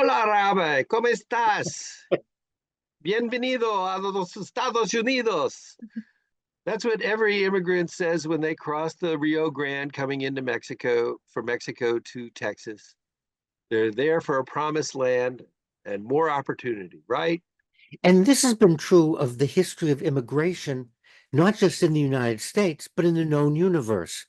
Hola, Rabbi, ¿cómo estás? Bienvenido a los Estados Unidos. That's what every immigrant says when they cross the Rio Grande coming into Mexico, from Mexico to Texas. They're there for a promised land and more opportunity, right? And this has been true of the history of immigration, not just in the United States, but in the known universe.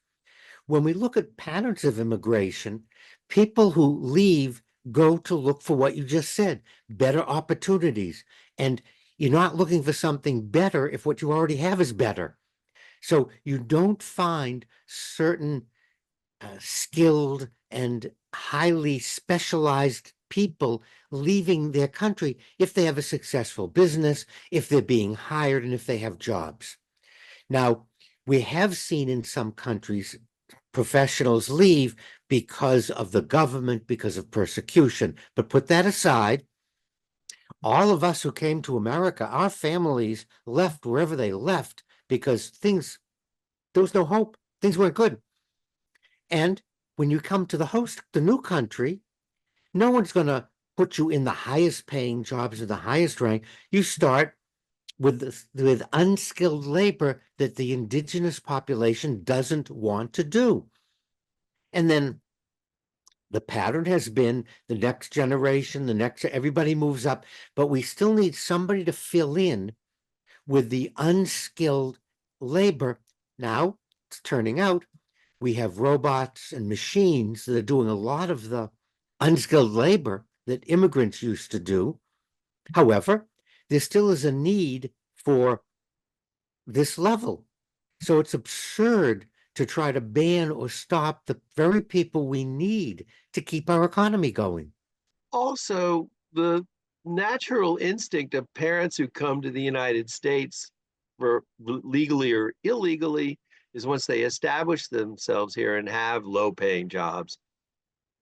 When we look at patterns of immigration, people who leave go to look for what you just said, better opportunities. And you're not looking for something better if what you already have is better. So you don't find certain skilled and highly specialized people leaving their country if they have a successful business, if they're being hired, and if they have jobs. Now, we have seen in some countries professionals leave because of the government, because of persecution. But put that aside, all of us who came to America, our families left wherever they left because there was no hope. Things weren't good. And when you come to the new country, no one's going to put you in the highest paying jobs or the highest rank. You start with unskilled labor that the indigenous population doesn't want to do. And then the pattern has been the next generation, everybody moves up, but we still need somebody to fill in with the unskilled labor. Now it's turning out we have robots and machines that are doing a lot of the unskilled labor that immigrants used to do. However, there still is a need for this level. So it's absurd to try to ban or stop the very people we need to keep our economy going. Also, the natural instinct of parents who come to the United States for legally or illegally is once they establish themselves here and have low paying jobs,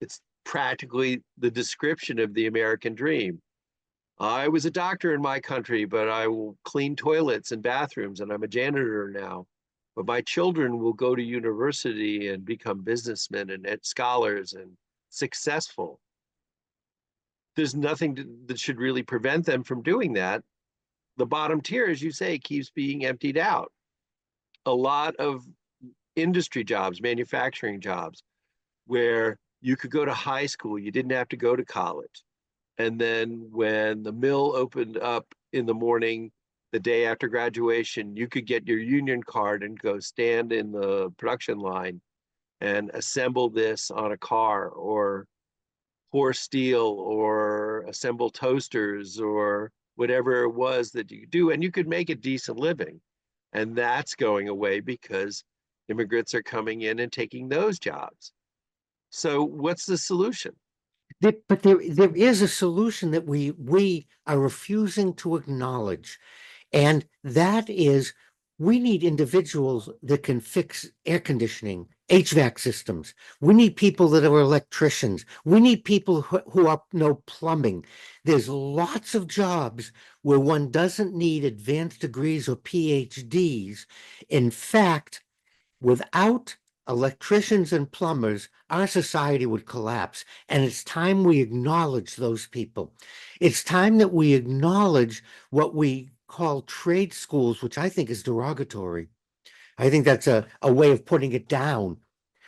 it's practically the description of the American dream. I was a doctor in my country, but I will clean toilets and bathrooms, and I'm a janitor now. But my children will go to university and become businessmen and scholars and successful. There's nothing that should really prevent them from doing that. The bottom tier, as you say, keeps being emptied out. A lot of industry jobs, manufacturing jobs, where you could go to high school, you didn't have to go to college. And then when the mill opened up in the morning, the day after graduation, you could get your union card and go stand in the production line and assemble this on a car or pour steel or assemble toasters or whatever it was that you could do. And you could make a decent living. And that's going away because immigrants are coming in and taking those jobs. So what's the solution? But there is a solution that we are refusing to acknowledge. And that is, we need individuals that can fix air conditioning, HVAC systems. We need people that are electricians. We need people who know plumbing. There's lots of jobs where one doesn't need advanced degrees or PhDs. In fact, without electricians and plumbers, our society would collapse. And it's time we acknowledge those people. It's time that we acknowledge what we call trade schools, which I think is derogatory. I think that's a way of putting it down.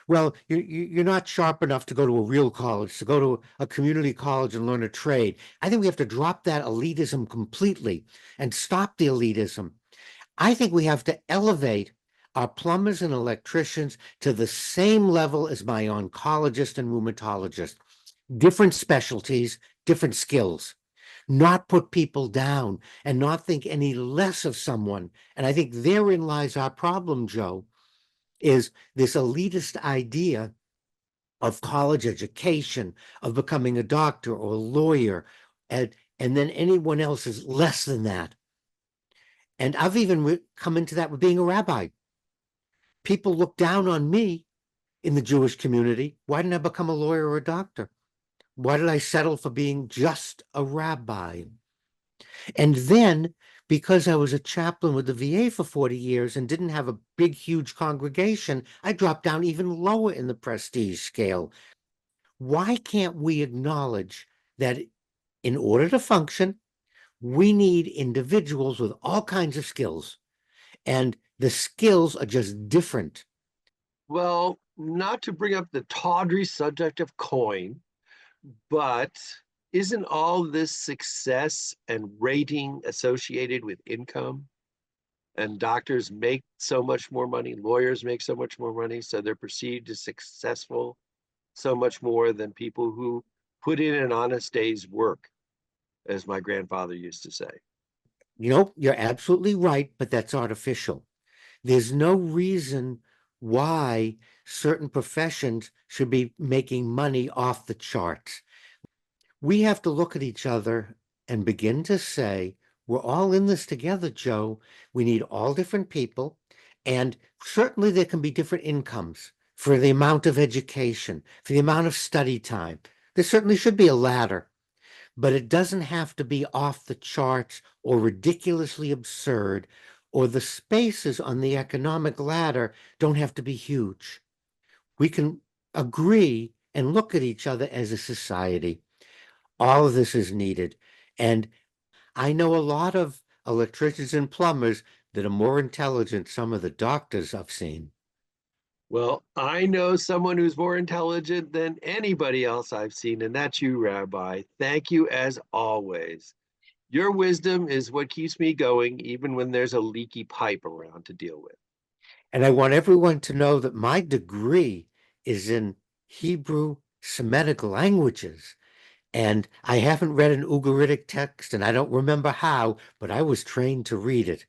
Well, you're not sharp enough to go to a real college, to go to a community college and learn a trade. I think we have to drop that elitism completely and stop the elitism. I think we have to elevate our plumbers and electricians to the same level as my oncologist and rheumatologist. Different specialties, different skills. Not put people down and not think any less of someone. And I think therein lies our problem, Joe, is this elitist idea of college education, of becoming a doctor or a lawyer, and then anyone else is less than that. And I've even come into that with being a rabbi. People look down on me in the Jewish community. Why didn't I become a lawyer or a doctor? Why did I settle for being just a rabbi? And then, because I was a chaplain with the VA for 40 years and didn't have a big, huge congregation, I dropped down even lower in the prestige scale. Why can't we acknowledge that In order to function, we need individuals with all kinds of skills, and the skills are just different. Well, not to bring up the tawdry subject of coin, but isn't all this success and rating associated with income? And doctors make so much more money, lawyers make so much more money, so they're perceived as successful so much more than people who put in an honest day's work, as my grandfather used to say. You're absolutely right, but that's artificial. There's no reason why certain professions should be making money off the charts. We have to look at each other and begin to say, we're all in this together, Joe. We need all different people. And certainly there can be different incomes for the amount of education, for the amount of study time. There certainly should be a ladder, but it doesn't have to be off the charts or ridiculously absurd, or the spaces on the economic ladder don't have to be huge. We can agree and look at each other as a society. All of this is needed. And I know a lot of electricians and plumbers that are more intelligent some of the doctors I've seen. Well, I know someone who's more intelligent than anybody else I've seen, and that's you, Rabbi. Thank you as always. Your wisdom is what keeps me going, even when there's a leaky pipe around to deal with. And I want everyone to know that my degree is in Hebrew Semitic languages. And I haven't read an Ugaritic text, and I don't remember how, but I was trained to read it.